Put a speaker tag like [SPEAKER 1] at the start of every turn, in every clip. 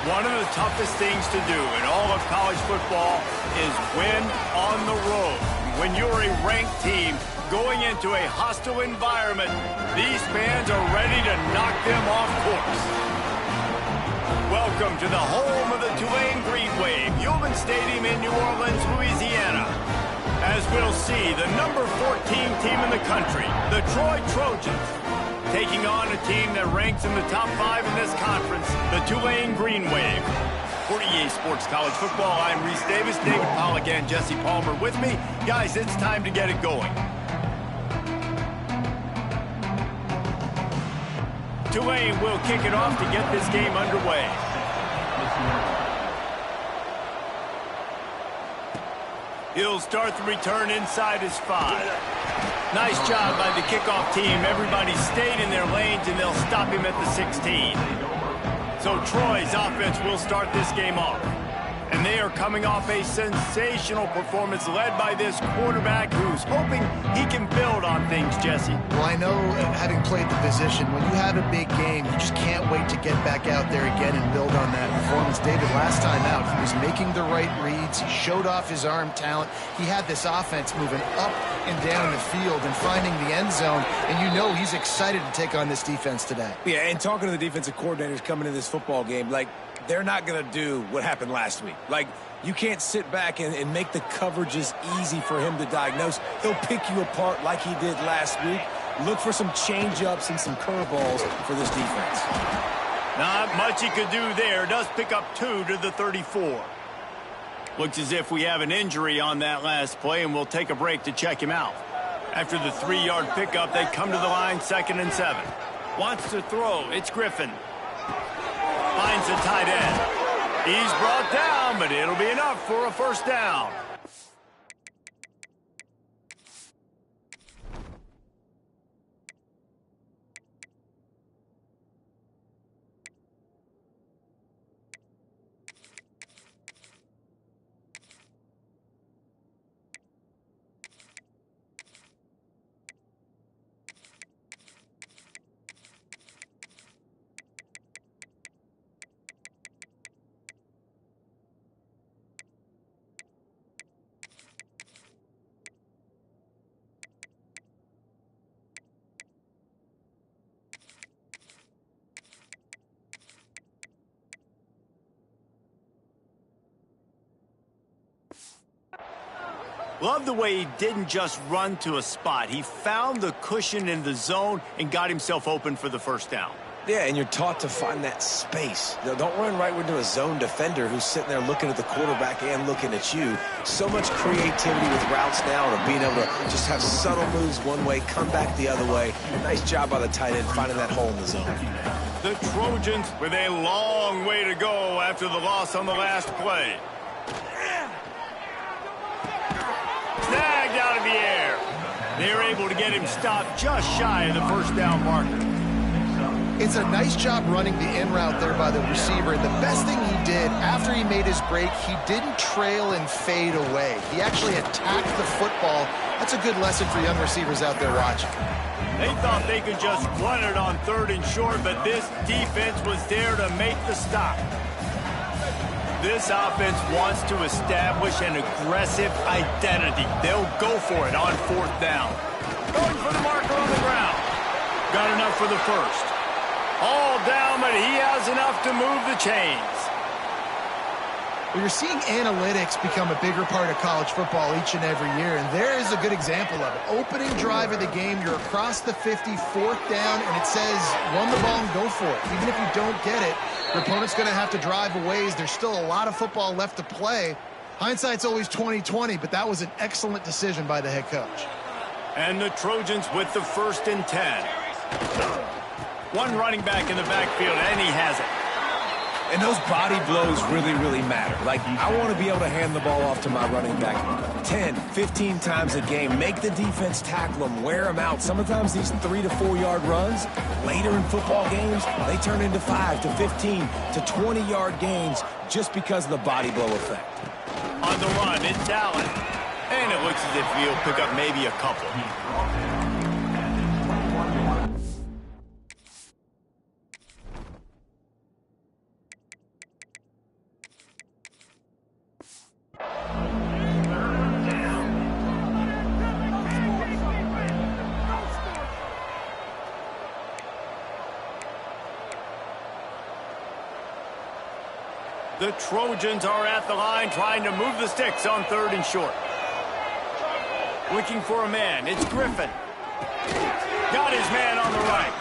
[SPEAKER 1] One of the toughest things to do in all of college football is win on the road. When you're a ranked team going into a hostile environment, these fans are ready to knock them off course. Welcome to the home of the Tulane Green Wave, Human Stadium in New Orleans, Louisiana. As we'll see, the number 14 team in the country, the Troy Trojans, taking on a team that ranks in the top 5 in this conference, the Tulane Green Wave. For EA Sports College Football, I'm Reese Davis, David Pollack, and Jesse Palmer with me. Guys, it's time to get it going. Tulane will kick it off to get this game underway. He'll start the return inside his 5. Nice job by the kickoff team. Everybody stayed in their lanes, and they'll stop him at the 16. So Troy's offense will start this game off. And they are coming off a sensational performance led by this quarterback who's hoping he can build on things, Jesse.
[SPEAKER 2] Well, I know, having played the position, when you have a big game, you just can't wait to get back out there again and build on that performance. David, last time out, he was making the right reads. He showed off his arm talent. He had this offense moving up and down the field and finding the end zone. And you know he's excited to take on this defense today.
[SPEAKER 3] Yeah, and talking to the defensive coordinators coming in this football game, they're not going to do what happened last week. You can't sit back and make the coverages easy for him to diagnose. He'll pick you apart like he did last week. Look for some change-ups and some curveballs for this defense.
[SPEAKER 1] Not much he could do there. Does pick up 2 to the 34. Looks as if we have an injury on that last play, and we'll take a break to check him out. After the 3-yard pickup, they come to the line, 2nd and 7. Wants to throw. It's Griffin. Finds the tight end. He's brought down, but it'll be enough for a first down. Love the way he didn't just run to a spot. He found the cushion in the zone and got himself open for the first down.
[SPEAKER 3] Yeah, and you're taught to find that space. Don't run right into a zone defender who's sitting there looking at the quarterback and looking at you. So much creativity with routes now and being able to just have subtle moves one way, come back the other way. Nice job by the tight end finding that hole in the zone.
[SPEAKER 1] The Trojans with a long way to go after the loss on the last play. Snagged out of the air. They're able to get him stopped just shy of the first down marker.
[SPEAKER 2] It's a nice job running the in route there by the receiver. And the best thing he did after he made his break, he didn't trail and fade away. He actually attacked the football. That's a good lesson for young receivers out there watching.
[SPEAKER 1] They thought they could just run it on 3rd and short, but this defense was there to make the stop. This offense wants to establish an aggressive identity. They'll go for it on 4th down. Going for the marker on the ground. Got enough for the first. All down, but he has enough to move the chains.
[SPEAKER 2] Well, you're seeing analytics become a bigger part of college football each and every year, and there is a good example of it. Opening drive of the game, you're across the 50, 4th down, and it says run the ball and go for it. Even if you don't get it, your opponent's going to have to drive a ways. There's still a lot of football left to play. Hindsight's always 20/20, but that was an excellent decision by the head coach.
[SPEAKER 1] And the Trojans with the 1st and 10. One running back in the backfield, and he has it.
[SPEAKER 3] And those body blows really, really matter. I want to be able to hand the ball off to my running back 10, 15 times a game. Make the defense tackle them, wear them out. Sometimes these 3 to 4 yard runs, later in football games, they turn into 5 to 15 to 20-yard gains just because of the body blow effect.
[SPEAKER 1] On the run, it's Allen. And it looks as if he'll pick up maybe a couple. The Trojans are at the line trying to move the sticks on 3rd and short. Looking for a man. It's Griffin. Got his man on the right.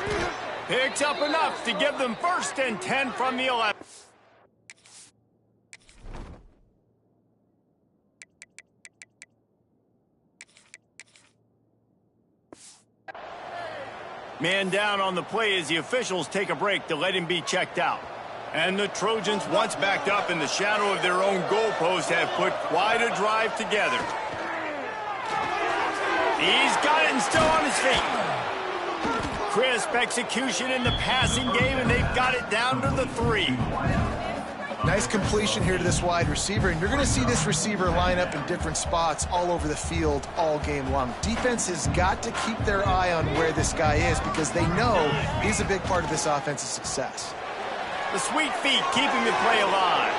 [SPEAKER 1] Picks up enough to give them 1st and 10 from the 11. Man down on the play as the officials take a break to let him be checked out. And the Trojans, once backed up in the shadow of their own goalpost, have put quite a drive together. He's got it and still on his feet. Crisp execution in the passing game, and they've got it down to the 3.
[SPEAKER 2] Nice completion here to this wide receiver, and you're going to see this receiver line up in different spots all over the field all game long. Defense has got to keep their eye on where this guy is because they know he's a big part of this offense's success.
[SPEAKER 1] The sweet feet keeping the play alive.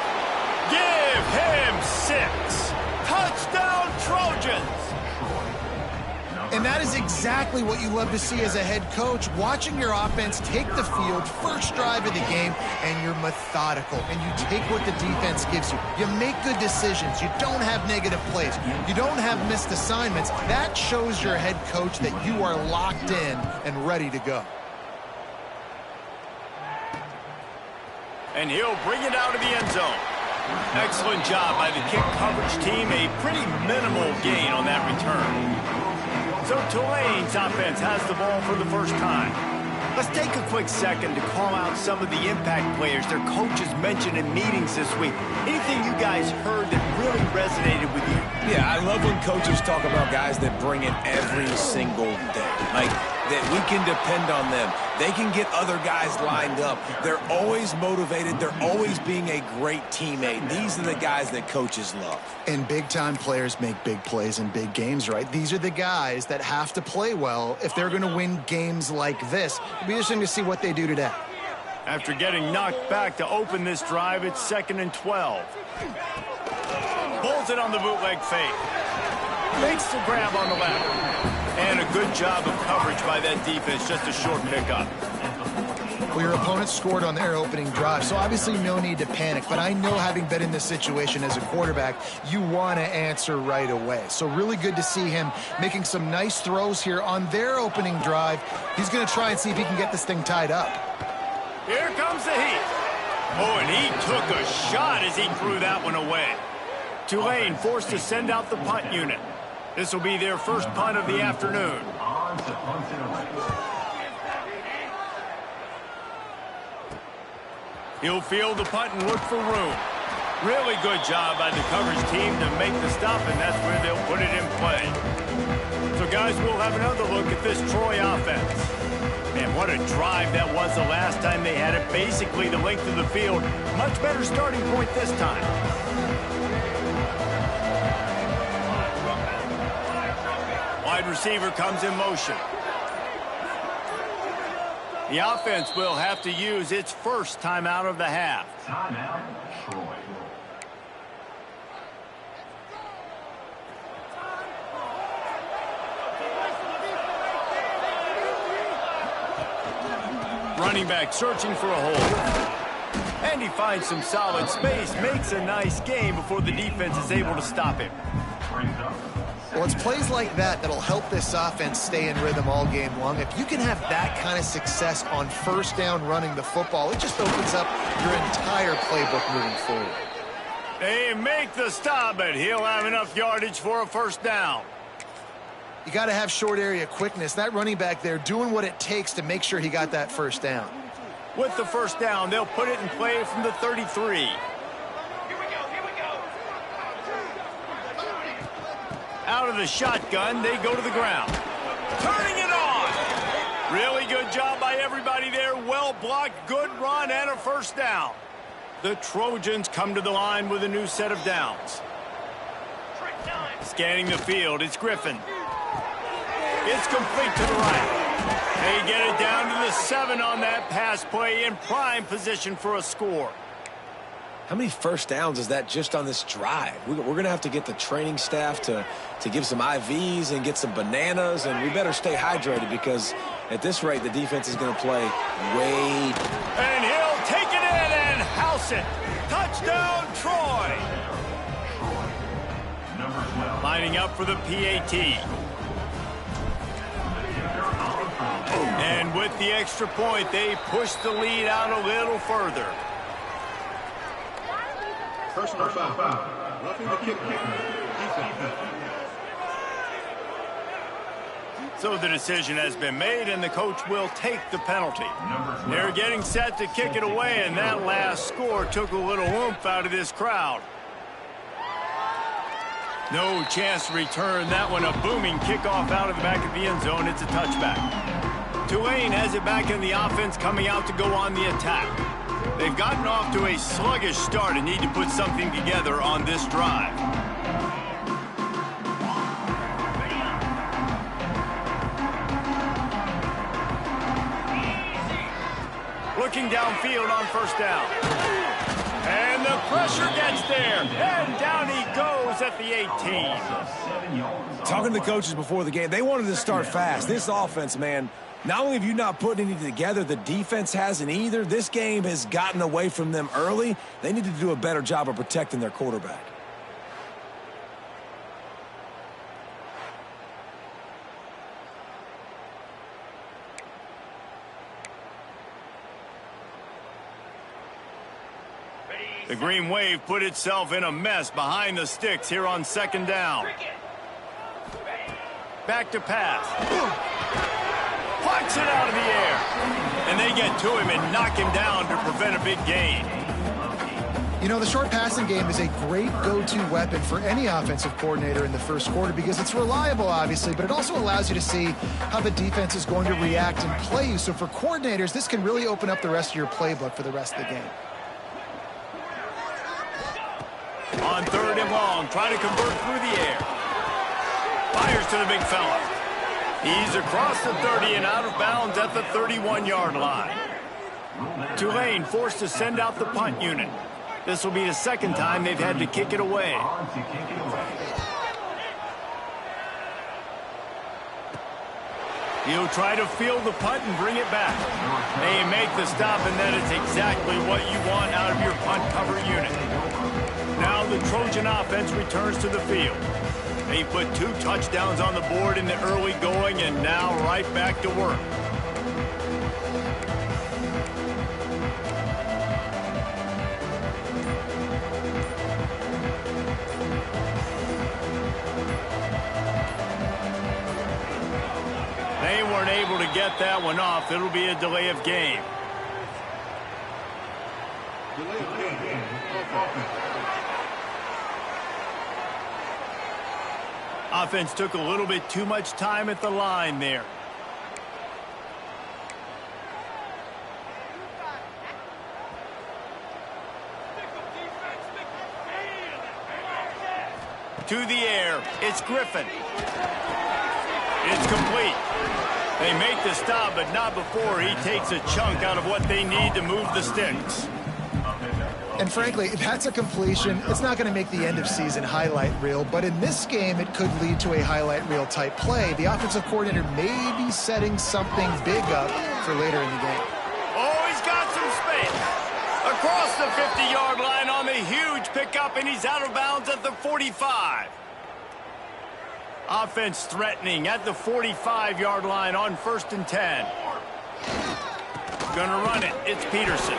[SPEAKER 1] Give him 6. Touchdown, Trojans!
[SPEAKER 2] And that is exactly what you love to see as a head coach, watching your offense take the field, first drive of the game, and you're methodical, and you take what the defense gives you. You make good decisions. You don't have negative plays. You don't have missed assignments. That shows your head coach that you are locked in and ready to go.
[SPEAKER 1] And he'll bring it out of the end zone. Excellent job by the kick coverage team. A pretty minimal gain on that return. So Tulane's offense has the ball for the first time. Let's take a quick second to call out some of the impact players their coaches mentioned in meetings this week. Anything you guys heard that really resonated with you?
[SPEAKER 3] Yeah, I love when coaches talk about guys that bring it every single day. Like, that we can depend on them. They can get other guys lined up. They're always motivated. They're always being a great teammate. These are the guys that coaches love.
[SPEAKER 2] And big-time players make big plays in big games, right? These are the guys that have to play well if they're going to win games like this. It'll be interesting to see what they do today.
[SPEAKER 1] After getting knocked back to open this drive, it's 2nd and 12. Pulls it on the bootleg fake. Makes the grab on the left. And a good job of coverage by that defense, just a short pickup.
[SPEAKER 2] Well, your opponent scored on their opening drive, so obviously no need to panic. But I know, having been in this situation as a quarterback, you want to answer right away. So really good to see him making some nice throws here on their opening drive. He's going to try and see if he can get this thing tied up.
[SPEAKER 1] Here comes the heat. Oh, and he took a shot as he threw that one away. Tulane forced to send out the punt unit. This will be their first punt of the afternoon. He'll field the punt and look for room. Really good job by the coverage team to make the stop, and that's where they'll put it in play. So, guys, we'll have another look at this Troy offense. Man, what a drive that was the last time they had it. Basically the length of the field. Much better starting point this time. Wide receiver comes in motion. The offense will have to use its first timeout of the half.
[SPEAKER 4] Timeout, Troy.
[SPEAKER 1] Running back searching for a hole. And he finds some solid space, makes a nice game before the defense is able to stop him.
[SPEAKER 2] Well, it's plays like that that'll help this offense stay in rhythm all game long. If you can have that kind of success on first down running the football, it just opens up your entire playbook moving forward.
[SPEAKER 1] They make the stop, but he'll have enough yardage for a first down.
[SPEAKER 2] You got to have short area quickness. That running back there doing what it takes to make sure he got that first down.
[SPEAKER 1] With the first down, they'll put it in play from the 33. Out of the shotgun, they go to the ground. Turning it on! Really good job by everybody there. Well blocked, good run, and a first down. The Trojans come to the line with a new set of downs. Scanning the field, it's Griffin. It's complete to the right. They get it down to the 7 on that pass play, in prime position for a score.
[SPEAKER 3] How many first downs is that just on this drive? We're going to have to get the training staff to give some IVs and get some bananas, and we better stay hydrated because at this rate, the defense is going to play way.
[SPEAKER 1] And he'll take it in and house it. Touchdown, Troy!
[SPEAKER 4] Number 12.
[SPEAKER 1] Lining up for the PAT. And with the extra point, they push the lead out a little further.
[SPEAKER 5] Personal foul. Roughing the kicker.
[SPEAKER 1] So the decision has been made, and the coach will take the penalty. They're getting set to kick it away, and that last score took a little oomph out of this crowd. No chance to return that one. A booming kickoff out of the back of the end zone. It's a touchback. Tulane has it back in the offense, coming out to go on the attack. They've gotten off to a sluggish start and need to put something together on this drive. Looking downfield on first down. And the pressure gets there. And down he goes at the 18.
[SPEAKER 3] Talking to the coaches before the game, they wanted to start fast. This offense, man, not only have you not put anything together, the defense hasn't either. This game has gotten away from them early. They need to do a better job of protecting their quarterback.
[SPEAKER 1] The Green Wave put itself in a mess behind the sticks here on second down. Back to pass. Punch it out of the air. And they get to him and knock him down to prevent a big gain.
[SPEAKER 2] You know, the short passing game is a great go-to weapon for any offensive coordinator in the first quarter because it's reliable, obviously, but it also allows you to see how the defense is going to react and play you. So for coordinators, this can really open up the rest of your playbook for the rest of the game.
[SPEAKER 1] On third and long, trying to convert through the air. Fires to the big fella. He's across the 30 and out of bounds at the 31-yard line. Tulane forced to send out the punt unit. This will be the second time they've had to kick it away. He'll try to field the punt and bring it back. They make the stop, and that is exactly what you want out of your punt cover unit. Now the Trojan offense returns to the field. They put 2 touchdowns on the board in the early going, and now right back to work. They weren't able to get that one off. It'll be a delay of game.
[SPEAKER 5] Delay of game.
[SPEAKER 1] Offense took a little bit too much time at the line there. To the air, it's Griffin. It's complete. They make the stop, but not before he takes a chunk out of what they need to move the sticks.
[SPEAKER 2] And frankly, that's a completion. It's not going to make the end of season highlight reel, but in this game, it could lead to a highlight reel type play. The offensive coordinator may be setting something big up for later in the game.
[SPEAKER 1] Oh, he's got some space. Across the 50-yard line on the huge pickup, and he's out of bounds at the 45. Offense threatening at the 45-yard line on 1st and 10. Gonna run it. It's Peterson.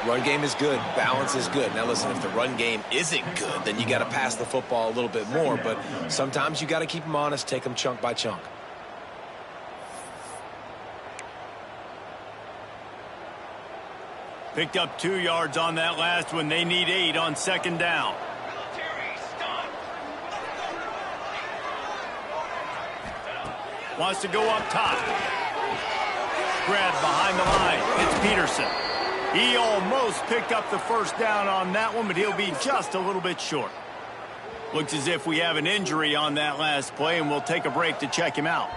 [SPEAKER 3] Run game is good. Balance is good. Now, listen, if the run game isn't good, then you got to pass the football a little bit more. But sometimes you got to keep them honest, take them chunk by chunk.
[SPEAKER 1] Picked up 2 yards on that last one. They need 8 on second down. Wants to go up top. Grabbed behind the line. It's Peterson. He almost picked up the first down on that one, but he'll be just a little bit short. Looks as if we have an injury on that last play, and we'll take a break to check him out.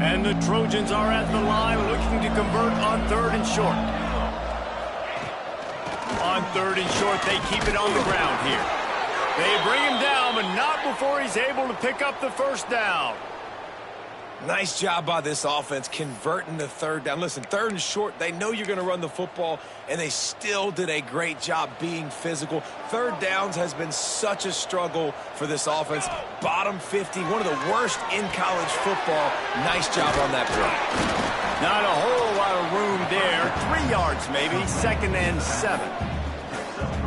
[SPEAKER 1] And the Trojans are at the line looking to convert on 3rd and short. On 3rd and short, they keep it on the ground here. They bring him down, but not before he's able to pick up the first down.
[SPEAKER 3] Nice job by this offense converting the third down. Listen, third and short, they know you're going to run the football, and they still did a great job being physical. Third downs has been such a struggle for this offense. Bottom 50, one of the worst in college football. Nice job on that play.
[SPEAKER 1] Not a whole lot of room there. 3 yards maybe, 2nd and 7.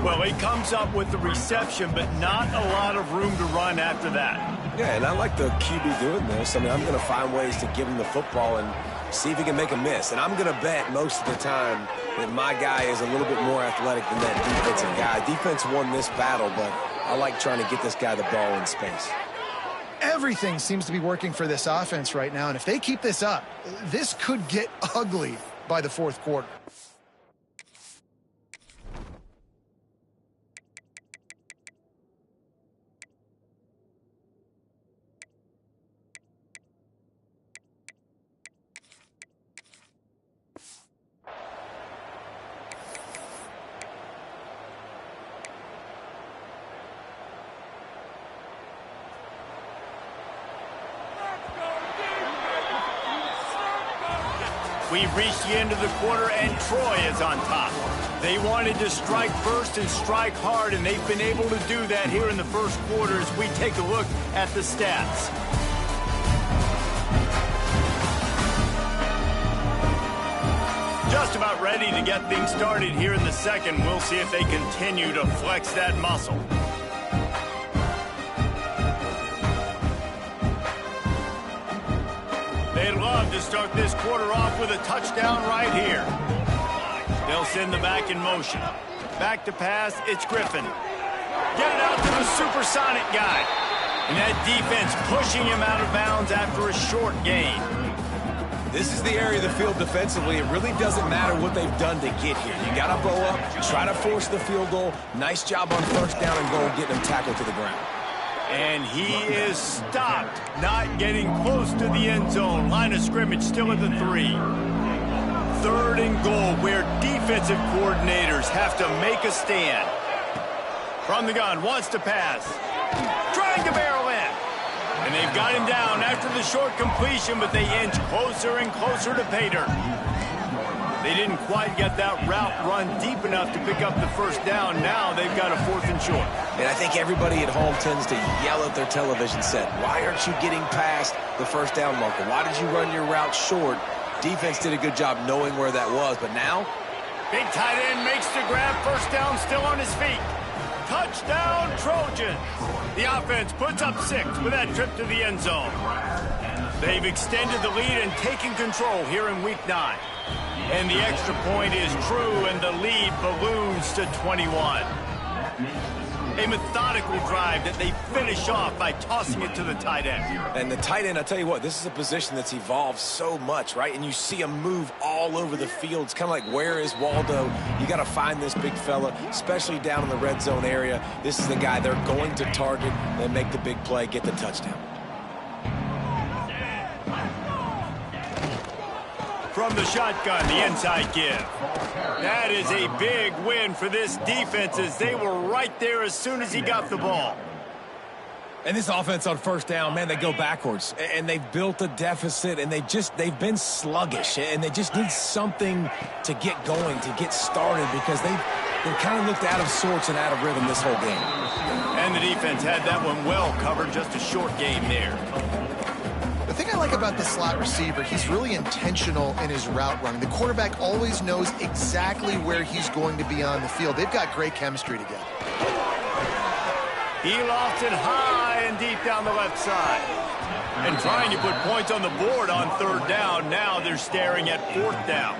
[SPEAKER 1] Well, he comes up with the reception, but not a lot of room to run after that.
[SPEAKER 3] Yeah, and I like the QB doing this. I mean, I'm going to find ways to give him the football and see if he can make a miss. And I'm going to bet most of the time that my guy is a little bit more athletic than that defensive guy. Defense won this battle, but I like trying to get this guy the ball in space.
[SPEAKER 2] Everything seems to be working for this offense right now, and if they keep this up, this could get ugly by the fourth quarter.
[SPEAKER 1] We've reached the end of the quarter, and Troy is on top. They wanted to strike first and strike hard, and they've been able to do that here in the first quarter as we take a look at the stats. Just about ready to get things started here in the second. We'll see if they continue to flex that muscle. They'd love to start this quarter off with a touchdown right here. They'll send the back in motion. Back to pass, it's Griffin. Get it out to the supersonic guy. And that defense pushing him out of bounds after a short gain.
[SPEAKER 3] This is the area of the field defensively. It really doesn't matter what they've done to get here. You got to bow up, try to force the field goal. Nice job on first down and goal, getting them tackled to the ground.
[SPEAKER 1] And he is stopped, not getting close to the end zone. Line of scrimmage still at the 3. 3rd and goal, where defensive coordinators have to make a stand. From the gun, wants to pass. Trying to barrel in. And they've got him down after the short completion, but they inch closer and closer to pay dirt. They didn't quite get that route run deep enough to pick up the first down. Now they've got a 4th and short.
[SPEAKER 3] And I think everybody at home tends to yell at their television set, why aren't you getting past the first down marker? Why did you run your route short? Defense did a good job knowing where that was, but now?
[SPEAKER 1] Big tight end makes the grab. First down, still on his feet. Touchdown, Trojans. The offense puts up 6 with that trip to the end zone. They've extended the lead and taken control here in Week 9. And the extra point is true, and the lead balloons to 21. A methodical drive that they finish off by tossing it to the tight end.
[SPEAKER 3] And the tight end, I tell you what, this is a position that's evolved so much, right? And you see him move all over the field. It's kind of like, where is Waldo? You got to find this big fella, especially down in the red zone area. This is the guy they're going to target and make the big play, get the touchdown.
[SPEAKER 1] From the shotgun, the inside give. That is a big win for this defense as they were right there as soon as he got the ball.
[SPEAKER 3] And this offense on first down, man, they go backwards. And they've built a deficit, and they've been sluggish. And they just need something to get going, to get started, because they've kind of looked out of sorts and out of rhythm this whole game.
[SPEAKER 1] And the defense had that one well covered, just a short game there.
[SPEAKER 2] The thing I like about the slot receiver, he's really intentional in his route running. The quarterback always knows exactly where he's going to be on the field. They've got great chemistry together.
[SPEAKER 1] He lofted high and deep down the left side. And trying to put points on the board on 3rd down. Now they're staring at 4th down.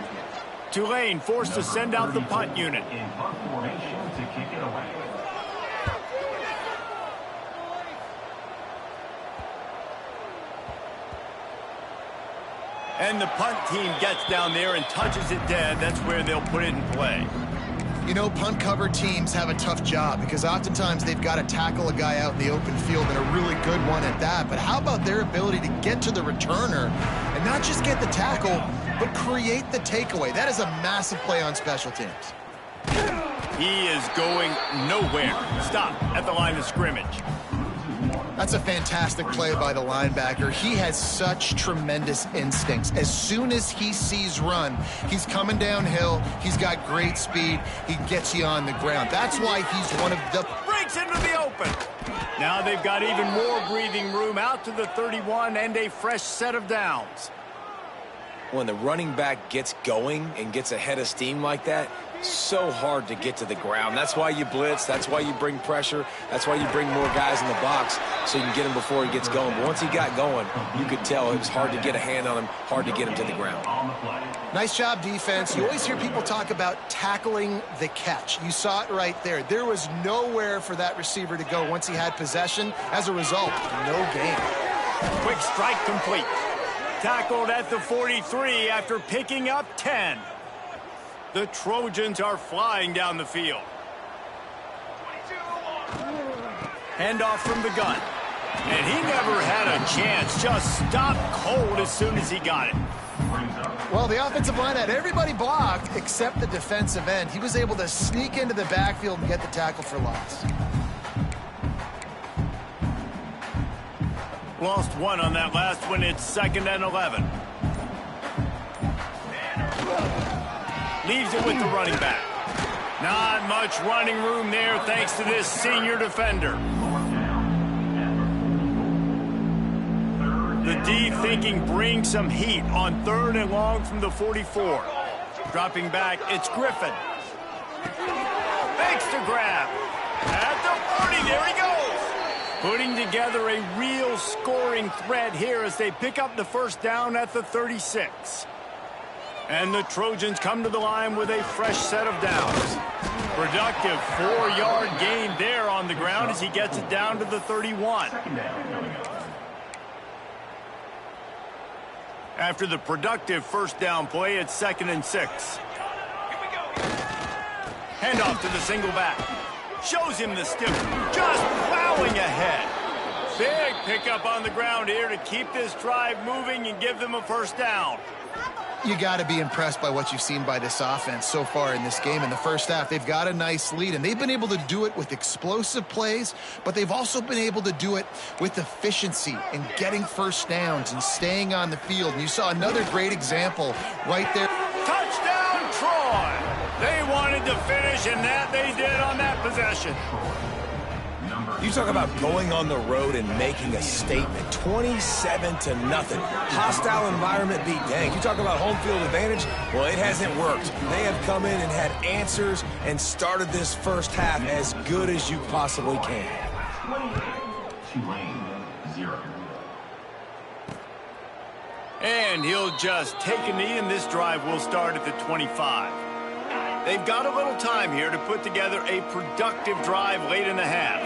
[SPEAKER 1] Tulane forced to send out the punt unit.
[SPEAKER 4] In punt formation to kick it away.
[SPEAKER 1] And the punt team gets down there and touches it dead. That's where they'll put it in play.
[SPEAKER 2] You know, punt cover teams have a tough job because oftentimes they've got to tackle a guy out in the open field, and a really good one at that. But how about their ability to get to the returner and not just get the tackle, but create the takeaway? That is a massive play on special teams.
[SPEAKER 1] He is going nowhere. Stop at the line of scrimmage.
[SPEAKER 2] That's a fantastic play by the linebacker. He has such tremendous instincts. As soon as he sees run, he's coming downhill. He's got great speed. He gets you on the ground. That's why he's one of the...
[SPEAKER 1] Breaks into the open. Now they've got even more breathing room out to the 31 and a fresh set of downs.
[SPEAKER 3] When the running back gets going and gets ahead of steam like that, so hard to get to the ground. That's why you blitz. That's why you bring pressure. That's why you bring more guys in the box so you can get him before he gets going. But once he got going, you could tell it was hard to get a hand on him, hard to get him to the ground.
[SPEAKER 2] Nice job, defense. You always hear people talk about tackling the catch. You saw it right there. There was nowhere for that receiver to go once he had possession. As a result, no gain.
[SPEAKER 1] Quick strike complete. Tackled at the 43 after picking up 10. The Trojans are flying down the field. Handoff from the gun. And he never had a chance. Just stopped cold as soon as he got it.
[SPEAKER 2] Well, the offensive line had everybody blocked except the defensive end. He was able to sneak into the backfield and get the tackle for loss.
[SPEAKER 1] Lost one on that last one. It's 2nd and 11. Leaves it with the running back. Not much running room there thanks to this senior defender. The D thinking bring some heat on 3rd and long from the 44. Dropping back, it's Griffin. Fakes to grab. At the 40, there he goes. Putting together a real scoring threat here as they pick up the first down at the 36. And the Trojans come to the line with a fresh set of downs. Productive 4-yard gain there on the ground as he gets it down to the 31. After the productive first down play, it's 2nd and 6. Handoff to the single back. Shows him the stiff, just plowing ahead. Big pickup on the ground here to keep this drive moving and give them a first down.
[SPEAKER 2] You got to be impressed by what you've seen by this offense so far in this game. In the first half, they've got a nice lead, and they've been able to do it with explosive plays, but they've also been able to do it with efficiency and getting first downs and staying on the field. And you saw another great example right there.
[SPEAKER 1] Touchdown, Troy! They wanted to finish, and that they did on that possession.
[SPEAKER 3] You talk about going on the road and making a statement. 27-0. Hostile environment be danged. You talk about home field advantage. Well, it hasn't worked. They have come in and had answers and started this first half as good as you possibly can.
[SPEAKER 4] Tulane, 0.
[SPEAKER 1] And he'll just take a knee, and this drive will start at the 25. They've got a little time here to put together a productive drive late in the half.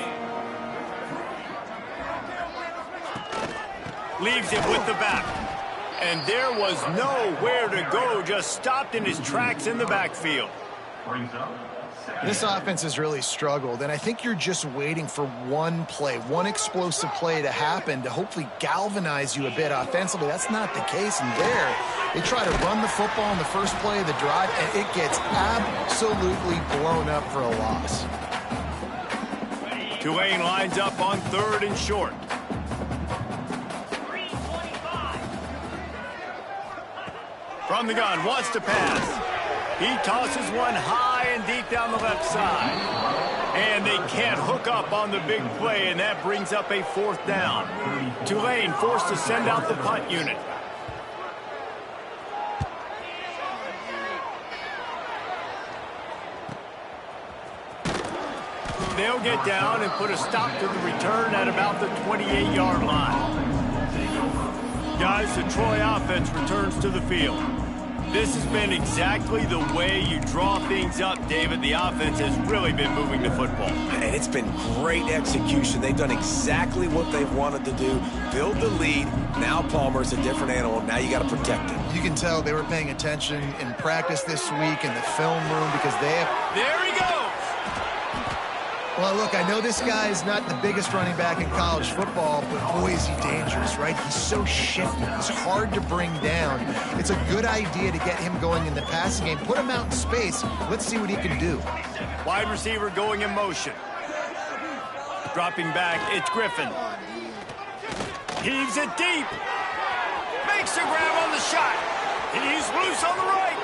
[SPEAKER 1] Leaves it with the back. And there was nowhere to go, just stopped in his tracks in the backfield.
[SPEAKER 2] This offense has really struggled, and I think you're just waiting for one play, one explosive play to happen to hopefully galvanize you a bit offensively. That's not the case, and there they try to run the football in the first play of the drive, and it gets absolutely blown up for a loss.
[SPEAKER 1] Tulane lines up on 3rd and short. From the gun, wants to pass. He tosses one high and deep down the left side. And they can't hook up on the big play, and that brings up a 4th down. Tulane forced to send out the punt unit. They'll get down and put a stop to the return at about the 28-yard line. Guys, the Troy offense returns to the field. This has been exactly the way you draw things up, David. The offense has really been moving the football.
[SPEAKER 3] And it's been great execution. They've done exactly what they've wanted to do. Build the lead. Now Palmer's a different animal. Now you got to protect him.
[SPEAKER 2] You can tell they were paying attention in practice this week in the film room because they have...
[SPEAKER 1] There he goes!
[SPEAKER 2] Well, look, I know this guy is not the biggest running back in college football, but boy, is he dangerous, right? He's so shifty. He's hard to bring down. It's a good idea to get him going in the passing game. Put him out in space. Let's see what he can do.
[SPEAKER 1] Wide receiver going in motion. Dropping back, it's Griffin. Heaves it deep. Makes the grab on the shot. He's loose on the right.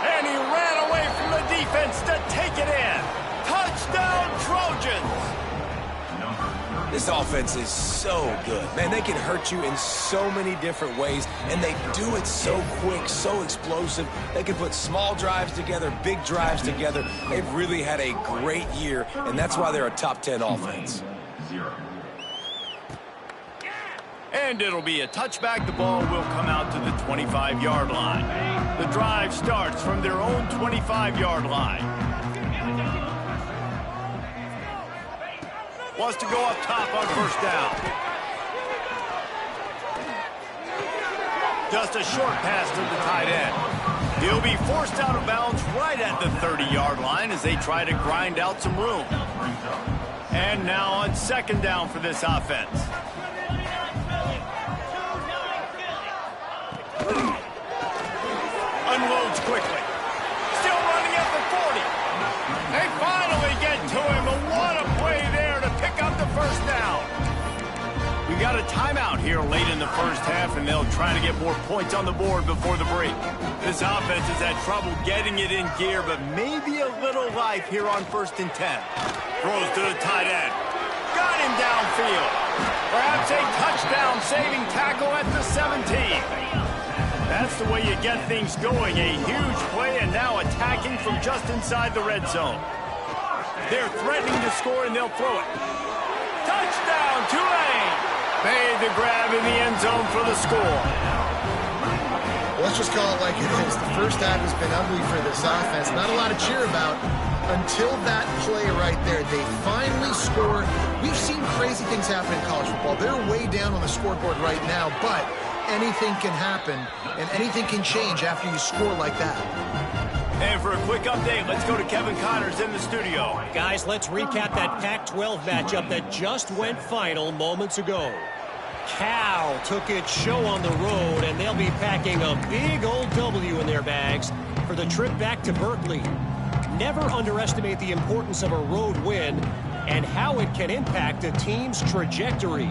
[SPEAKER 1] And he ran away from the defense to take it in. Touchdown, Trojans.
[SPEAKER 3] This offense is so good. Man, they can hurt you in so many different ways, and they do it so quick, so explosive. They can put small drives together, big drives together. They've really had a great year, and that's why they're a top 10 offense.
[SPEAKER 1] And it'll be a touchback. The ball will come out to the 25-yard line. The drive starts from their own 25-yard line. Wants to go up top on first down. Just a short pass to the tight end. He'll be forced out of bounds right at the 30-yard line as they try to grind out some room. And now on second down for this offense. Unloads quickly. Still running at the 40. They finally get to him, but what a play there to pick up the first down. We got a timeout here late in the first half, and they'll try to get more points on the board before the break. This offense has had trouble getting it in gear, but maybe a little life here on 1st and 10. Throws to the tight end. Got him downfield. Perhaps a touchdown-saving tackle at the 17. That's the way you get things going. A huge play, and now attacking from just inside the red zone. They're threatening to score, and they'll throw it. Touchdown, Tulane! Made the grab in the end zone for the score.
[SPEAKER 2] Let's just call it like it is. The first half has been ugly for this offense. Not a lot to cheer about until that play right there. They finally score. We've seen crazy things happen in college football. They're way down on the scoreboard right now, but anything can happen, and anything can change after you score like that.
[SPEAKER 1] And for a quick update, let's go to Kevin Connors in the studio.
[SPEAKER 6] Guys, let's recap that Pac-12 matchup that just went final moments ago. Cal took its show on the road, and they'll be packing a big old W in their bags for the trip back to Berkeley. Never underestimate the importance of a road win and how it can impact a team's trajectory.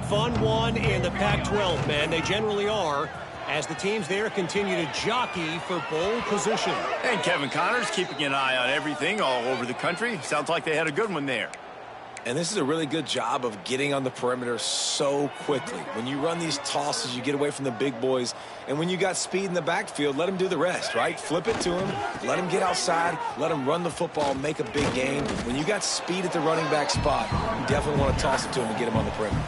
[SPEAKER 6] Fun one in the Pac-12, man. They generally are, as the teams there continue to jockey for bowl position.
[SPEAKER 1] And Kevin Connors keeping an eye on everything all over the country. Sounds like they had a good one there.
[SPEAKER 3] And this is a really good job of getting on the perimeter so quickly. When you run these tosses, you get away from the big boys. And when you got speed in the backfield, let them do the rest, right? Flip it to them, let them get outside, let them run the football, make a big gain. When you got speed at the running back spot, you definitely want to toss it to them and get them on the perimeter.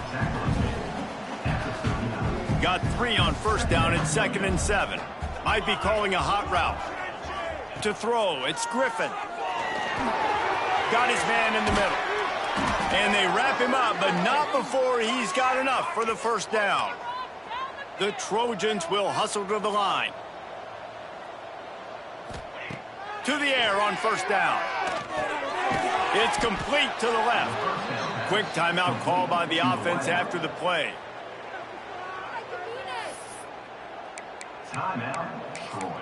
[SPEAKER 1] Got 3 on first down at 2nd and 7. Might be calling a hot route. To throw, it's Griffin. Got his man in the middle. And they wrap him up, but not before he's got enough for the first down. The Trojans will hustle to the line. To the air on first down. It's complete to the left. Quick timeout call by the offense after the play.
[SPEAKER 4] Timeout, Troy.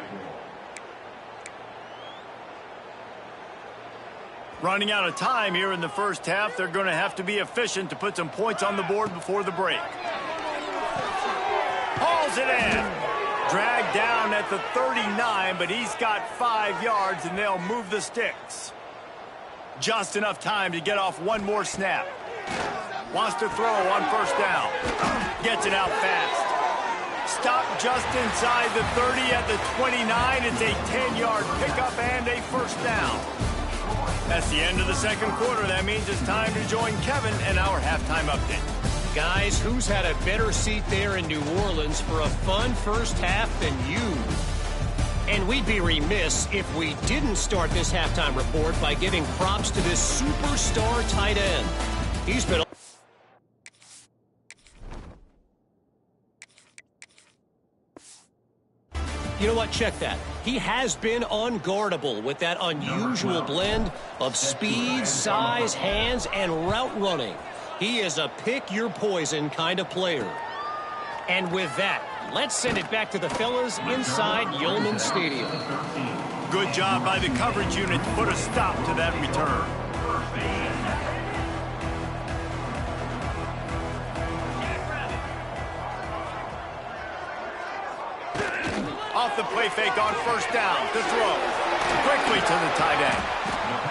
[SPEAKER 1] Running out of time here in the first half. They're going to have to be efficient to put some points on the board before the break. Hauls it in. Dragged down at the 39, but he's got 5 yards, and they'll move the sticks. Just enough time to get off one more snap. Wants to throw on first down. Gets it out fast. Stopped just inside the 30 at the 29. It's a 10-yard pickup and a first down. That's the end of the second quarter. That means it's time to join Kevin and our halftime update.
[SPEAKER 6] Guys, who's had a better seat there in New Orleans for a fun first half than you? And we'd be remiss if we didn't start this halftime report by giving props to this superstar tight end. He's been... You know what? Check that. He has been unguardable with that unusual blend of speed, size, hands, and route running. He is a pick-your-poison kind of player. And with that, let's send it back to the fellas inside Yulman Stadium.
[SPEAKER 1] Good job by the coverage unit to put a stop to that return. off the play fake on first down to throw. Quickly to the tight end.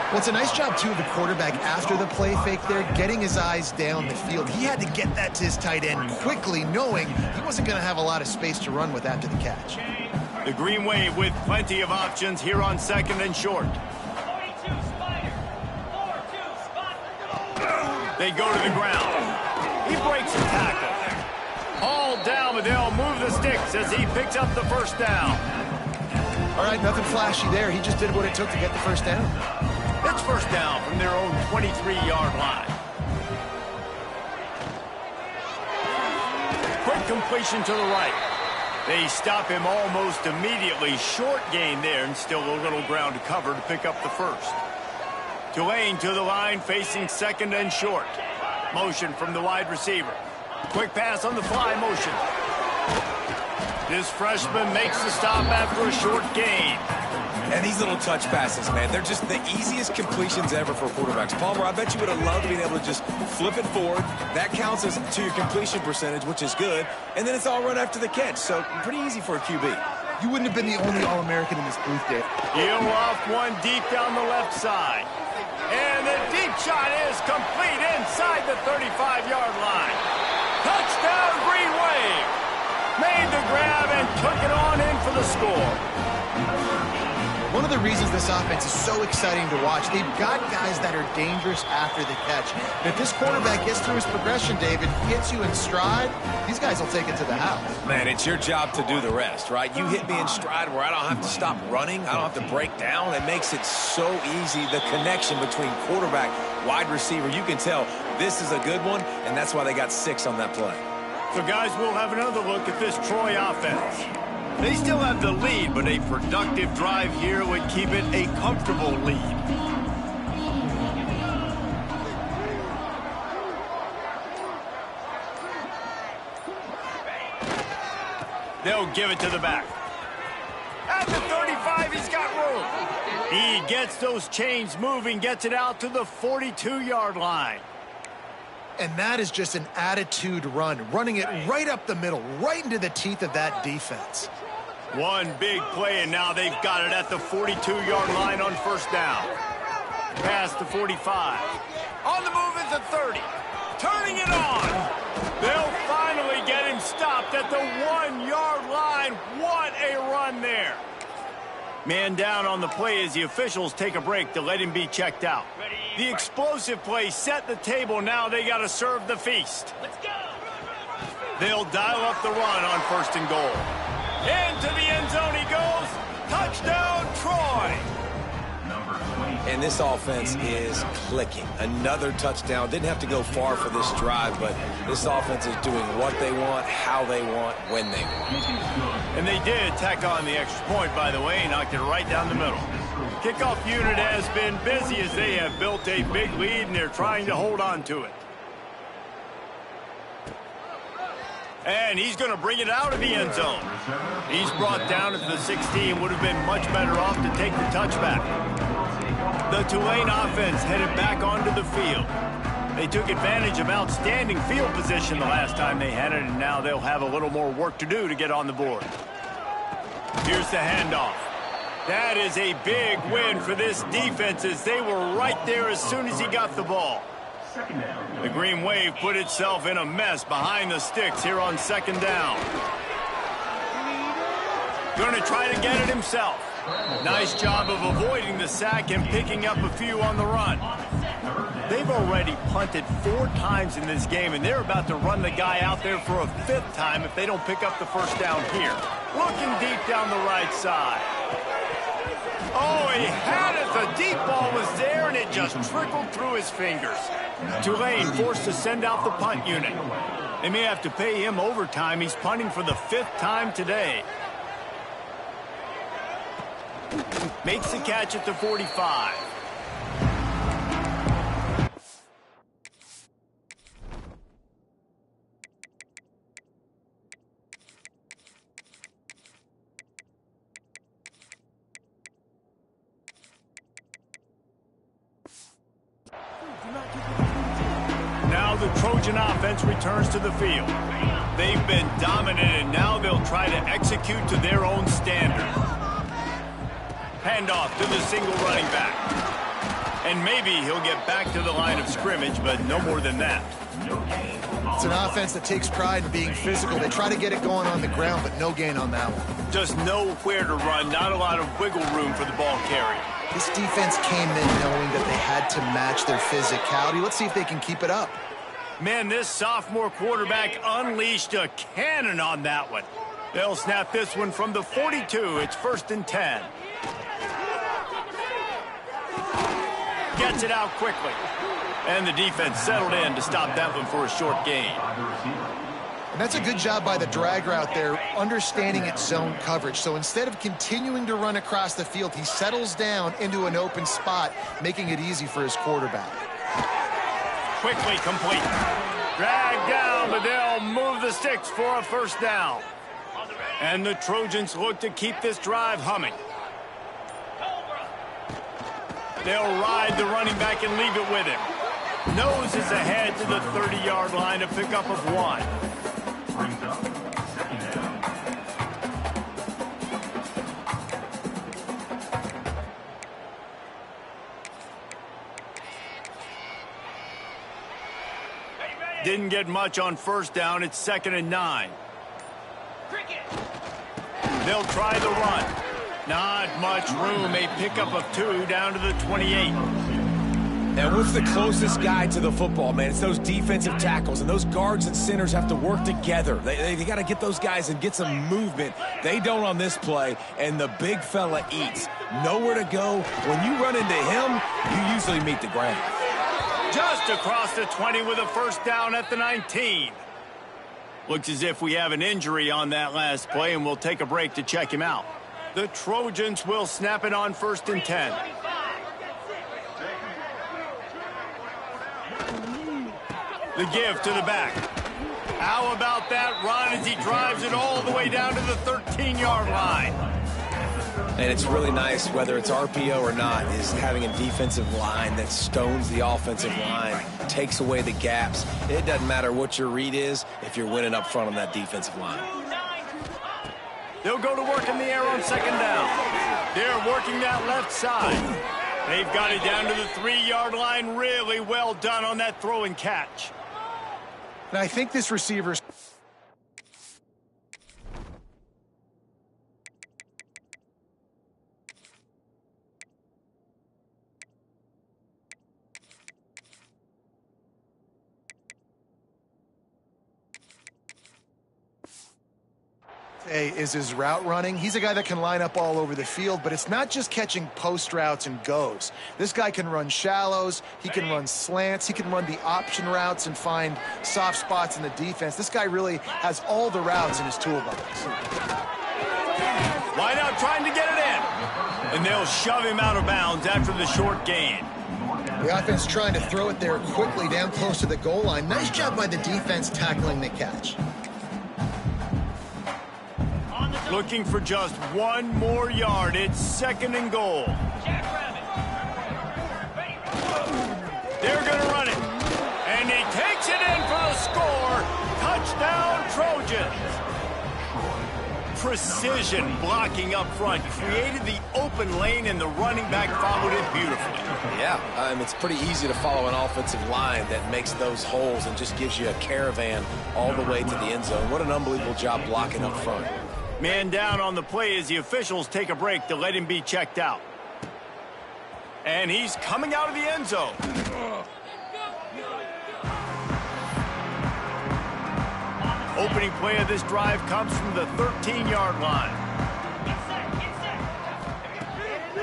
[SPEAKER 2] Well, it's a nice job, too, of the quarterback after the play fake there, getting his eyes down the field. He had to get that to his tight end quickly, knowing he wasn't going to have a lot of space to run with after the catch.
[SPEAKER 1] The Green Wave with plenty of options here on second and short. They go to the ground. He breaks the tackle. All down, but they'll move the sticks as he picks up the first down.
[SPEAKER 2] All right, nothing flashy there. He just did what it took to get the first down.
[SPEAKER 1] It's first down from their own 23-yard line. Quick completion to the right. They stop him almost immediately. Short gain there, and still a little ground to cover to pick up the first. Tulane to the line, facing second and short. Motion from the wide receiver. Quick pass on the fly motion. This freshman makes the stop after a short gain.
[SPEAKER 3] And these little touch passes, man, they're just the easiest completions ever for quarterbacks. Palmer, I bet you would have loved being able to just flip it forward. That counts as to your completion percentage, which is good. And then it's all run after the catch, so pretty easy for a QB.
[SPEAKER 2] You wouldn't have been the only All-American in this booth, Dave.
[SPEAKER 1] He'll off one deep down the left side. And the deep shot is complete inside the 35-yard line. Touchdown, Green Wave. Made the grab and took it on in for the score.
[SPEAKER 2] One of the reasons this offense is so exciting to watch, they've got guys that are dangerous after the catch. And if this quarterback gets through his progression, David, hits you in stride, these guys will take it to the house.
[SPEAKER 3] Man, it's your job to do the rest, right? You hit me in stride where I don't have to stop running. I don't have to break down. It makes it so easy, the connection between quarterback, wide receiver. You can tell this is a good one, and that's why they got 6 on that play.
[SPEAKER 1] So, guys, we'll have another look at this Troy offense. They still have the lead, but a productive drive here would keep it a comfortable lead. They'll give it to the back. At the 35, he's got room. He gets those chains moving, gets it out to the 42-yard line.
[SPEAKER 2] And that is just an attitude run, running it right up the middle, right into the teeth of that defense.
[SPEAKER 1] One big play, and now they've got it at the 42-yard line on first down. Past the 45. On the move is the 30. Turning it on. They'll finally get him stopped at the 1-yard line. What a run there. Man down on the play as the officials take a break to let him be checked out. The explosive play set the table. Now they got to serve the feast. Let's go. They'll dial up the run on first and goal. Into the end zone he goes. Touchdown, Troy.
[SPEAKER 3] And this offense is clicking. Another touchdown. Didn't have to go far for this drive, but this offense is doing what they want, how they want, when they want.
[SPEAKER 1] And they did tack on the extra point, by the way, knocked it right down the middle. Kickoff unit has been busy as they have built a big lead, and they're trying to hold on to it. And he's going to bring it out of the end zone. He's brought down at the 16. Would have been much better off to take the touchback. The Tulane offense headed back onto the field. They took advantage of outstanding field position the last time they had it, and now they'll have a little more work to do to get on the board. Here's the handoff. That is a big win for this defense as they were right there as soon as he got the ball. The Green Wave put itself in a mess behind the sticks here on second down. Going to try to get it himself. Nice job of avoiding the sack and picking up a few on the run. They've already punted 4 times in this game, and they're about to run the guy out there for a 5th time if they don't pick up the first down here. Looking deep down the right side. Oh, he had it. The deep ball was there, and it just trickled through his fingers. Tulane forced to send out the punt unit. They may have to pay him overtime. He's punting for the 5th time today. Makes the catch at the 45. Now the Trojan offense returns to the field. They've been dominant, and now they'll try to execute to their own standard. Handoff to the single running back. And maybe he'll get back to the line of scrimmage, but no more than that.
[SPEAKER 2] It's an offense that takes pride in being physical. They try to get it going on the ground, but no gain on that one.
[SPEAKER 1] Just nowhere to run, not a lot of wiggle room for the ball carrier.
[SPEAKER 2] This defense came in knowing that they had to match their physicality. Let's see if they can keep it up.
[SPEAKER 1] Man, this sophomore quarterback unleashed a cannon on that one. They'll snap this one from the 42. It's 1st and 10. Gets it out quickly. And the defense settled in to stop that one for a short gain.
[SPEAKER 2] And that's a good job by the drag route there, understanding its zone coverage. So instead of continuing to run across the field, he settles down into an open spot, making it easy for his quarterback.
[SPEAKER 1] Quickly complete. Dragged down, but they'll move the sticks for a 1st down. And the Trojans look to keep this drive humming. They'll ride the running back and leave it with him. Nose is ahead to the 30-yard line, a pickup of 1. Didn't get much on 1st down. It's 2nd and 9. They'll try the run. Not much room. A pickup of 2 down to the 28.
[SPEAKER 3] And what's the closest guy to the football, man? It's those defensive tackles, and those guards and centers have to work together. They got to get those guys and get some movement. They don't on this play, and the big fella eats. Nowhere to go. When you run into him, you usually meet the ground.
[SPEAKER 1] Just across the 20 with a 1st down at the 19. Looks as if we have an injury on that last play, and we'll take a break to check him out. The Trojans will snap it on 1st and 10. The give to the back. How about that run as he drives it all the way down to the 13-yard line?
[SPEAKER 3] And it's really nice, whether it's RPO or not, is having a defensive line that stones the offensive line, takes away the gaps. It doesn't matter what your read is if you're winning up front on that defensive line.
[SPEAKER 1] They'll go to work in the air on 2nd down. They're working that left side. They've got it down to the 3-yard line. Really well done on that throw and catch.
[SPEAKER 2] And I think this receiver's... is his route running. He's a guy that can line up all over the field, but it's not just catching post routes and goes. This guy can run shallows, he can run slants, he can run the option routes and find soft spots in the defense. This guy really has all the routes in his toolbox.
[SPEAKER 1] Wide out trying to get it in. And they'll shove him out of bounds after the short gain.
[SPEAKER 2] The offense trying to throw it there quickly down close to the goal line. Nice job by the defense tackling the catch.
[SPEAKER 1] Looking for just 1 more yard. It's 2nd and goal. They're going to run it. And he takes it in for the score. Touchdown, Trojans. Precision blocking up front. Created the open lane, and the running back followed it beautifully.
[SPEAKER 3] Yeah, it's pretty easy to follow an offensive line that makes those holes and just gives you a caravan all the way to the end zone. What an unbelievable job blocking up front.
[SPEAKER 1] Man down on the play as the officials take a break to let him be checked out. And he's coming out of the end zone. Opening play of this drive comes from the 13-yard line.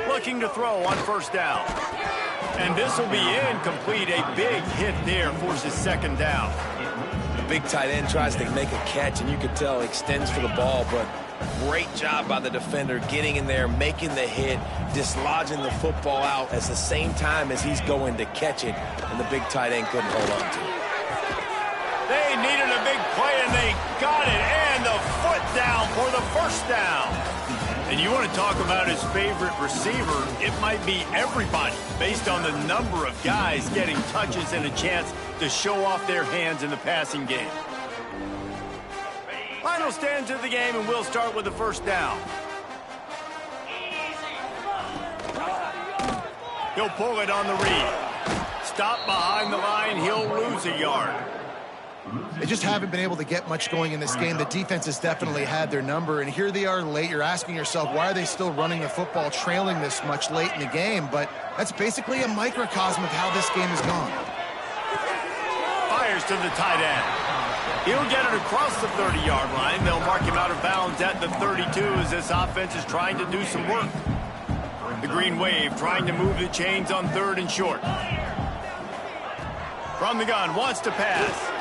[SPEAKER 1] Looking to throw on 1st down. And this will be incomplete. A big hit there forces 2nd down.
[SPEAKER 3] The big tight end tries to make a catch, and you can tell he extends for the ball, but great job by the defender getting in there, making the hit, dislodging the football out at the same time as he's going to catch it, and the big tight end couldn't hold on to it.
[SPEAKER 1] They needed a big play, and they got it, and the foot down for the 1st down. And you want to talk about his favorite receiver, it might be everybody based on the number of guys getting touches and a chance to show off their hands in the passing game. Final stands of the game, and we'll start with the first down. He'll pull it on the read. Stop behind the line, he'll lose a yard.
[SPEAKER 2] They just haven't been able to get much going in this game. The defense has definitely had their number, and here they are late. You're asking yourself, why are they still running the football, trailing this much late in the game? But that's basically a microcosm of how this game has gone.
[SPEAKER 1] Fires to the tight end. He'll get it across the 30-yard line. They'll mark him out of bounds at the 32 as this offense is trying to do some work. The Green Wave trying to move the chains on 3rd and short. From the gun, wants to pass.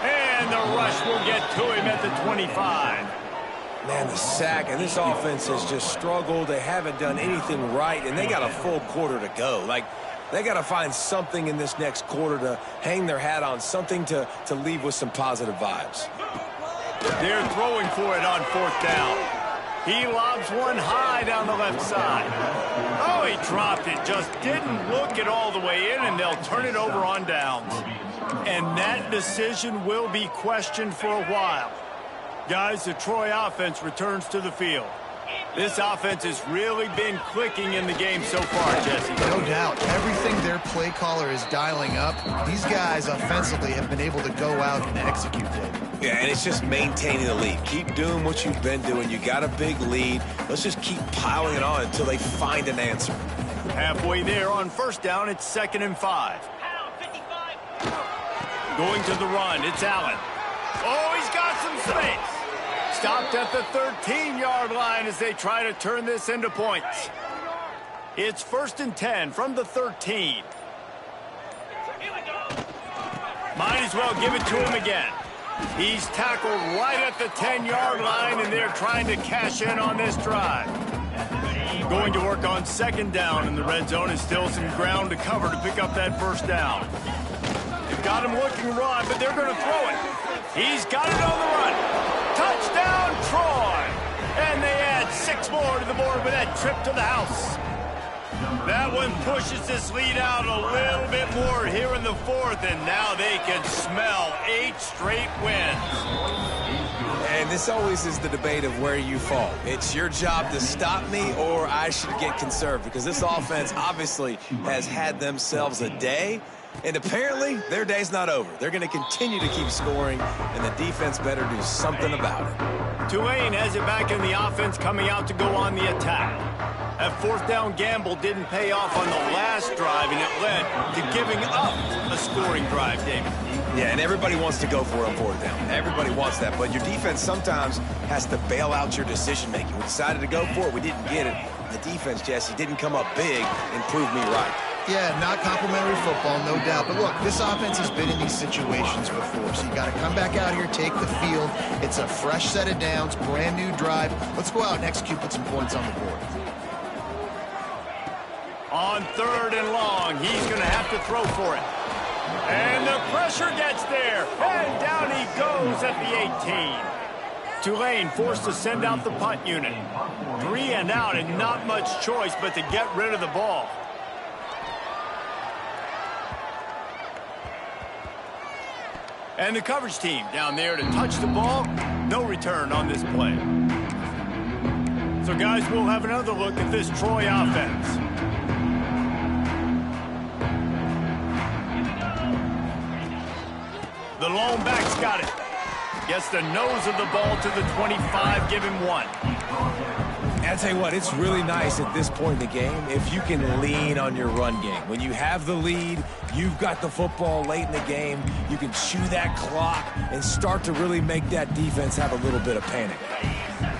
[SPEAKER 1] And the rush will get to him at the 25.
[SPEAKER 3] Man, the sack, and this offense has just struggled. They haven't done anything right, and they got a full quarter to go. Like, they got to find something in this next quarter to hang their hat on, something to leave with some positive vibes.
[SPEAKER 1] They're throwing for it on 4th down. He lobs one high down the left side. Oh, he dropped it. Just didn't look it all the way in, and they'll turn it over on downs. And that decision will be questioned for a while. Guys, the Troy offense returns to the field. This offense has really been clicking in the game so far, Jesse.
[SPEAKER 2] No doubt. Everything their play caller is dialing up, these guys offensively have been able to go out and execute it.
[SPEAKER 3] Yeah, and it's just maintaining the lead. Keep doing what you've been doing. You got a big lead. Let's just keep piling it on until they find an answer.
[SPEAKER 1] Halfway there on 1st down, it's 2nd and 5. Going to the run, it's Allen. Oh, he's got some space. Stopped at the 13-yard line as they try to turn this into points. It's 1st and 10 from the 13. Might as well give it to him again. He's tackled right at the 10-yard line, and they're trying to cash in on this drive. Going to work on 2nd down in the red zone, and still some ground to cover to pick up that 1st down. They've got him looking raw, but they're going to throw it. He's got it on the run. Touchdown, Troy! And they add 6 more to the board with that trip to the house. That one pushes this lead out a little bit more here in the 4th, and now they can smell 8 straight wins.
[SPEAKER 3] And this always is the debate of where you fall. It's your job to stop me, or I should get conserved, because this offense obviously has had themselves a day. And apparently, their day's not over. They're going to continue to keep scoring, and the defense better do something about it.
[SPEAKER 1] Tulane has it back in the offense, coming out to go on the attack. That 4th down gamble didn't pay off on the last drive, and it led to giving up a scoring drive, David.
[SPEAKER 3] Yeah, and everybody wants to go for it on 4th down. Everybody wants that, but your defense sometimes has to bail out your decision-making. We decided to go for it. We didn't get it. The defense, Jesse, didn't come up big and prove me right.
[SPEAKER 2] Yeah, not complimentary football, no doubt. But look, this offense has been in these situations before, so you got to come back out here, take the field. It's a fresh set of downs, brand new drive. Let's go out and execute, put some points on the board.
[SPEAKER 1] On 3rd and long, he's going to have to throw for it. And the pressure gets there, and down he goes at the 18. Tulane forced to send out the punt unit. 3 and out, and not much choice but to get rid of the ball. And the coverage team down there to touch the ball. No return on this play. So, guys, we'll have another look at this Troy offense. The lone back's got it. Gets the nose of the ball to the 25, give him 1.
[SPEAKER 3] I'll tell you what, it's really nice at this point in the game if you can lean on your run game. When you have the lead, you've got the football late in the game, you can chew that clock and start to really make that defense have a little bit of panic.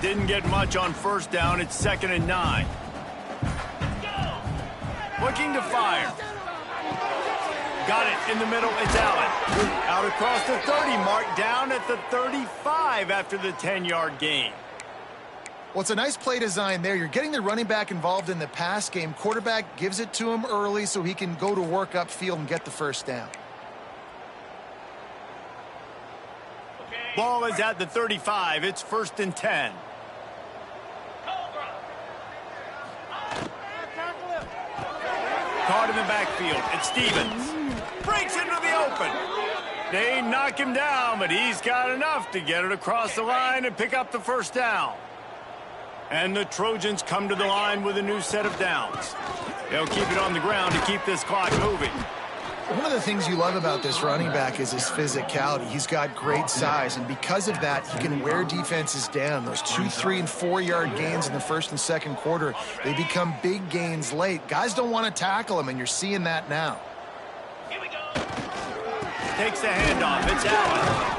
[SPEAKER 1] Didn't get much on 1st down. It's 2nd and 9. Looking to fire. Got it in the middle. It's Allen. Out across the 30 mark, down at the 35 after the 10-yard gain.
[SPEAKER 2] Well, it's a nice play design there. You're getting the running back involved in the pass game. Quarterback gives it to him early so he can go to work upfield and get the 1st down.
[SPEAKER 1] Ball is at the 35. It's 1st and 10. caught in the backfield. It's Stevens. Breaks into the open. They knock him down, but he's got enough to get it across the line and pick up the first down. And the Trojans come to the line with a new set of downs. They'll keep it on the ground to keep this clock moving.
[SPEAKER 2] One of the things you love about this running back is his physicality. He's got great size, and because of that, he can wear defenses down. Those 2, 3, and 4-yard gains in the first and second quarter, they become big gains late. Guys don't want to tackle him, and you're seeing that now.
[SPEAKER 1] Here we go. Takes the handoff. It's Allen.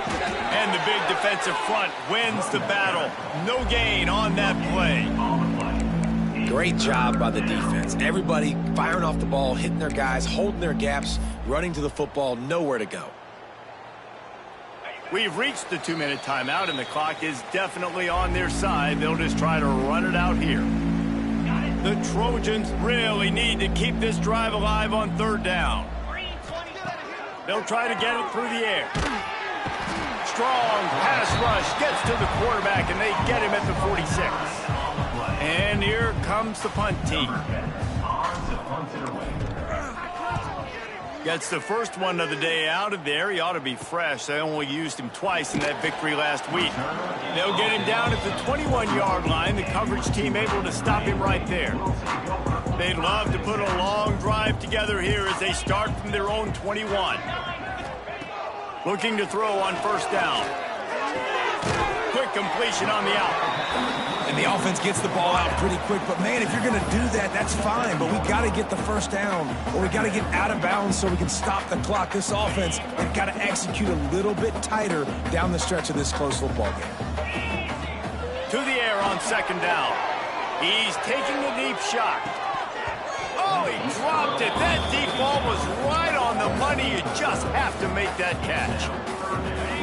[SPEAKER 1] And the big defensive front wins the battle. No gain on that play.
[SPEAKER 3] Great job by the defense. Everybody firing off the ball, hitting their guys, holding their gaps, running to the football, nowhere to go.
[SPEAKER 1] We've reached the 2-minute timeout, and the clock is definitely on their side. They'll just try to run it out here. The Trojans really need to keep this drive alive on third down. They'll try to get it through the air. Strong pass rush gets to the quarterback, and they get him at the 46. And here comes the punt team. Gets the first one of the day out of there. He ought to be fresh. They only used him twice in that victory last week. They'll get him down at the 21-yard line. The coverage team able to stop him right there. They'd love to put a long drive together here as they start from their own 21. Looking to throw on first down. Quick completion on the out.
[SPEAKER 3] And the offense gets the ball out pretty quick. But, man, if you're going to do that, that's fine. But we got to get the first down, or we got to get out of bounds so we can stop the clock. This offense, they've got to execute a little bit tighter down the stretch of this close football game.
[SPEAKER 1] To the air on second down. He's taking a deep shot. Oh, he dropped it. That deep ball was right on the money. You just have to make that catch.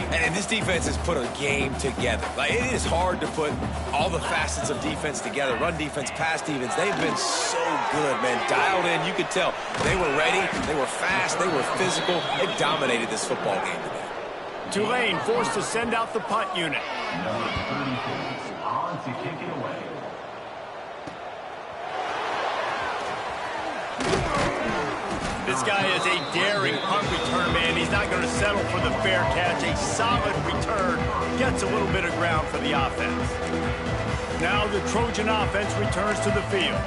[SPEAKER 3] And this defense has put a game together. Like, it is hard to put all the facets of defense together. Run defense, pass defense. They've been so good, man. Dialed in. You could tell they were ready. They were fast. They were physical. They dominated this football game today.
[SPEAKER 1] Tulane forced to send out the punt unit.
[SPEAKER 4] Number 36 on to kick it away.
[SPEAKER 1] This guy is a daring punt return man. He's not going to settle for the fair catch. A solid return gets a little bit of ground for the offense. Now the Trojan offense returns to the field.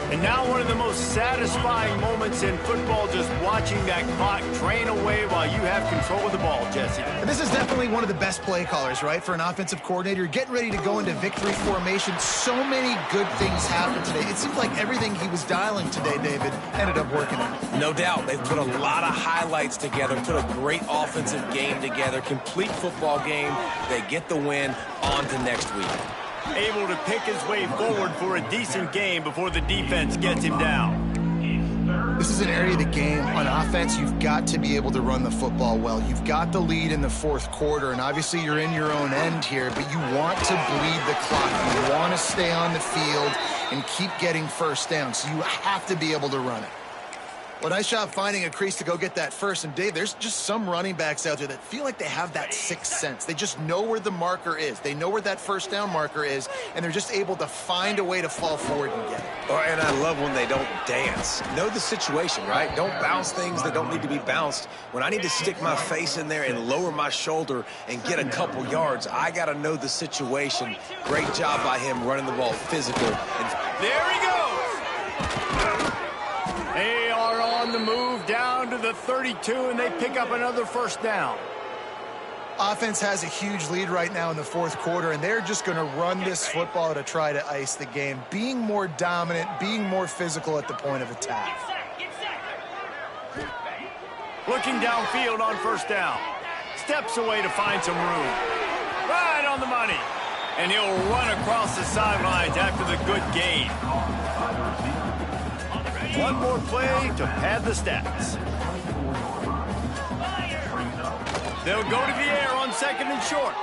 [SPEAKER 1] And now one of the most satisfying moments in football, just watching that clock drain away while you have control of the ball, Jesse.
[SPEAKER 2] And this is definitely one of the best play callers, right, for an offensive coordinator. Getting ready to go into victory formation. So many good things happened today. It seems like everything he was dialing today, David, ended up working out.
[SPEAKER 3] No doubt. They've put a lot of highlights together, put a great offensive game together, complete football game. They get the win. On to next week.
[SPEAKER 1] Able to pick his way forward for a decent game before the defense gets him down.
[SPEAKER 2] This is an area of the game. On offense, you've got to be able to run the football well. You've got the lead in the fourth quarter, and obviously you're in your own end here, but you want to bleed the clock. You want to stay on the field and keep getting first down, so you have to be able to run it. Well, nice job finding a crease to go get that first. And, Dave, there's just some running backs out there that feel like they have that sixth sense. They just know where the marker is. They know where that first down marker is, and they're just able to find a way to fall forward and get it.
[SPEAKER 3] Oh, and I love when they don't dance. Know the situation, right? Don't bounce things that don't need to be bounced. When I need to stick my face in there and lower my shoulder and get a couple yards, I got to know the situation. Great job by him running the ball physical. And
[SPEAKER 1] there he goes. They are on the move down to the 32, and they pick up another first down.
[SPEAKER 2] Offense has a huge lead right now in the fourth quarter, and they're just going to run this football to try to ice the game. Being more dominant, being more physical at the point of attack.
[SPEAKER 1] Looking downfield on first down. Steps away to find some room. Right on the money. And he'll run across the sidelines after the good gain. One more play to pad the stats. They'll go to the air on second and short.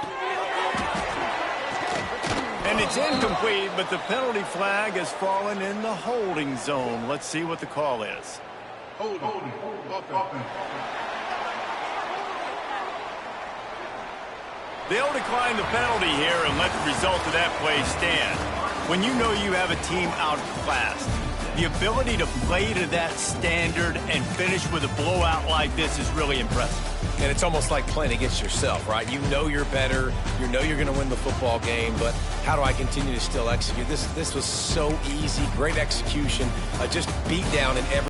[SPEAKER 1] And it's incomplete, but the penalty flag has fallen in the holding zone. Let's see what the call is.
[SPEAKER 5] Holding.
[SPEAKER 1] They'll decline the penalty here and let the result of that play stand. when you know you have a team outclassed. The ability to play to that standard and finish with a blowout like this is really impressive.
[SPEAKER 3] And it's almost like playing against yourself, right? You know you're better. You know you're going to win the football game, but how do I continue to still execute? This was so easy. Great execution. Just beat down in every